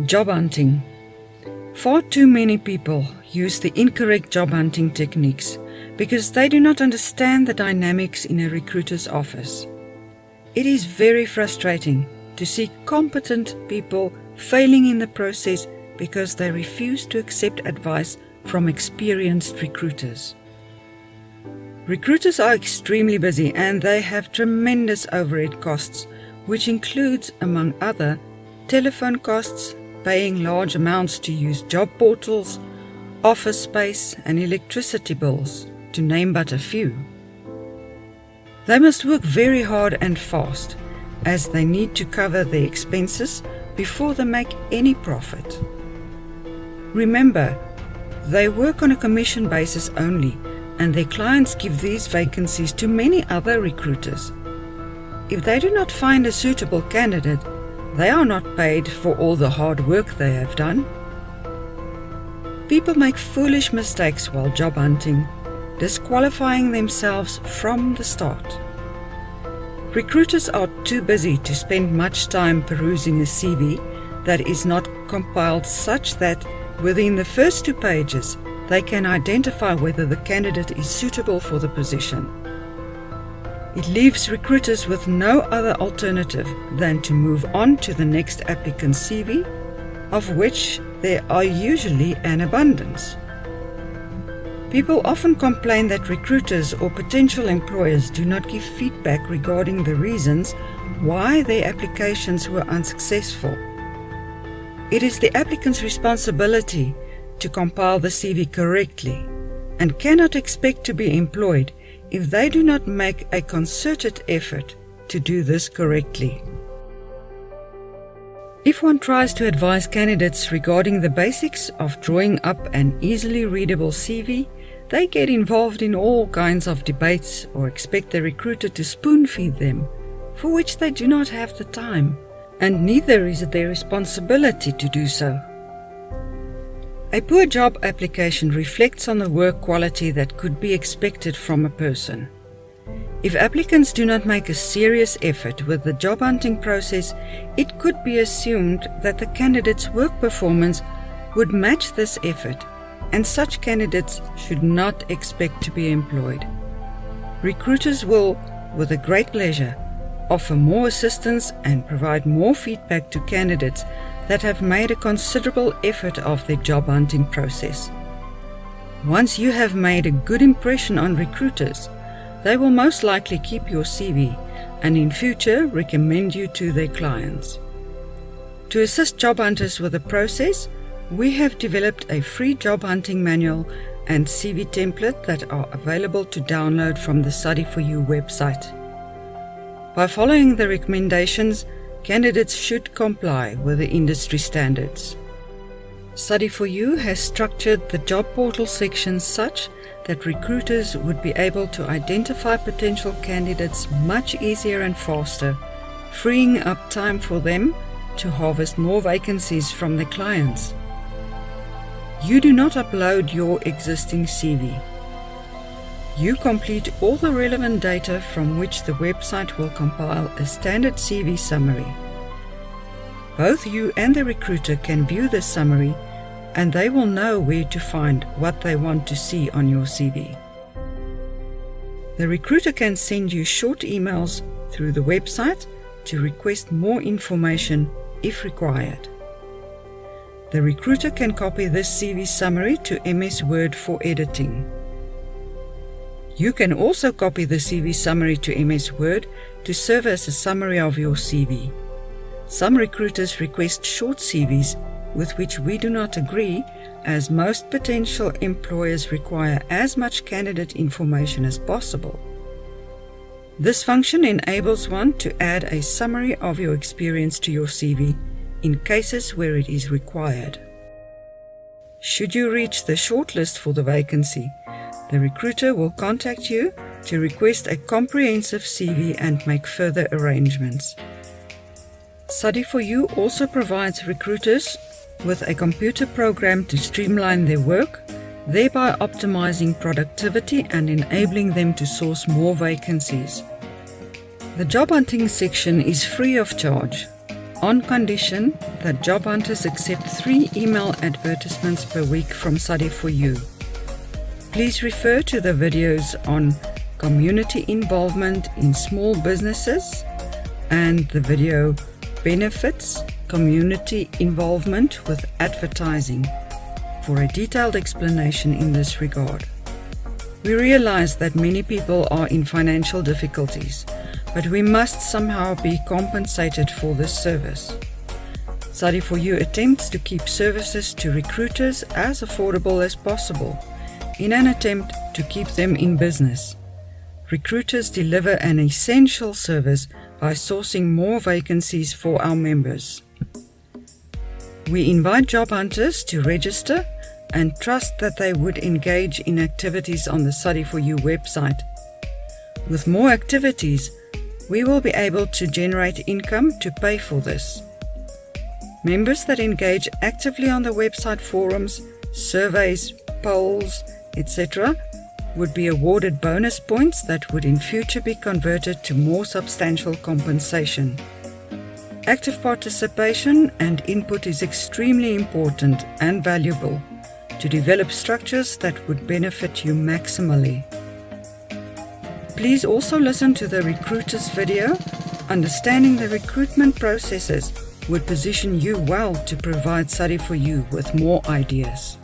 Job hunting. Far too many people use the incorrect job hunting techniques because they do not understand the dynamics in a recruiter's office. It is very frustrating to see competent people failing in the process because they refuse to accept advice from experienced recruiters. Recruiters are extremely busy and they have tremendous overhead costs, which includes, among other, telephone costs, paying large amounts to use job portals, office space and electricity bills, to name but a few. They must work very hard and fast, as they need to cover their expenses before they make any profit. Remember, they work on a commission basis only, and their clients give these vacancies to many other recruiters. If they do not find a suitable candidate, they are not paid for all the hard work they have done. People make foolish mistakes while job hunting, disqualifying themselves from the start. Recruiters are too busy to spend much time perusing a CV that is not compiled such that within the first 2 pages they can identify whether the candidate is suitable for the position. It leaves recruiters with no other alternative than to move on to the next applicant's CV, of which there are usually an abundance. People often complain that recruiters or potential employers do not give feedback regarding the reasons why their applications were unsuccessful. It is the applicant's responsibility to compile the CV correctly and cannot expect to be employed if they do not make a concerted effort to do this correctly. If one tries to advise candidates regarding the basics of drawing up an easily readable CV, they get involved in all kinds of debates or expect the recruiter to spoon-feed them, for which they do not have the time, and neither is it their responsibility to do so. A poor job application reflects on the work quality that could be expected from a person. If applicants do not make a serious effort with the job hunting process, it could be assumed that the candidate's work performance would match this effort, and such candidates should not expect to be employed. Recruiters will, with a great pleasure, offer more assistance and provide more feedback to candidates that have made a considerable effort of their job hunting process. Once you have made a good impression on recruiters, they will most likely keep your CV and in future recommend you to their clients. To assist job hunters with the process, we have developed a free job hunting manual and CV template that are available to download from the Study4You website. By following the recommendations, candidates should comply with the industry standards. Study4You has structured the job portal section such that recruiters would be able to identify potential candidates much easier and faster, freeing up time for them to harvest more vacancies from their clients. You do not upload your existing CV. You complete all the relevant data from which the website will compile a standard CV summary. Both you and the recruiter can view the summary, and they will know where to find what they want to see on your CV. The recruiter can send you short emails through the website to request more information if required. The recruiter can copy this CV summary to MS Word for editing. You can also copy the CV summary to MS Word to serve as a summary of your CV. Some recruiters request short CVs, with which we do not agree, as most potential employers require as much candidate information as possible. This function enables one to add a summary of your experience to your CV in cases where it is required. Should you reach the shortlist for the vacancy, the recruiter will contact you to request a comprehensive CV and make further arrangements. Study4You also provides recruiters with a computer program to streamline their work, thereby optimizing productivity and enabling them to source more vacancies. The job hunting section is free of charge. on condition that job hunters accept 3 email advertisements per week from Study4U. Please refer to the videos on community involvement in small businesses and the video Benefits Community Involvement with Advertising for a detailed explanation in this regard. We realize that many people are in financial difficulties, but we must somehow be compensated for this service. Study4U attempts to keep services to recruiters as affordable as possible in an attempt to keep them in business. Recruiters deliver an essential service by sourcing more vacancies for our members. We invite job hunters to register and trust that they would engage in activities on the Study4U website. With more activities, we will be able to generate income to pay for this. Members that engage actively on the website forums, surveys, polls, etc. would be awarded bonus points that would in future be converted to more substantial compensation. Active participation and input is extremely important and valuable to develop structures that would benefit you maximally. Please also listen to the recruiters video. Understanding the recruitment processes would position you well to provide Study4U with more ideas.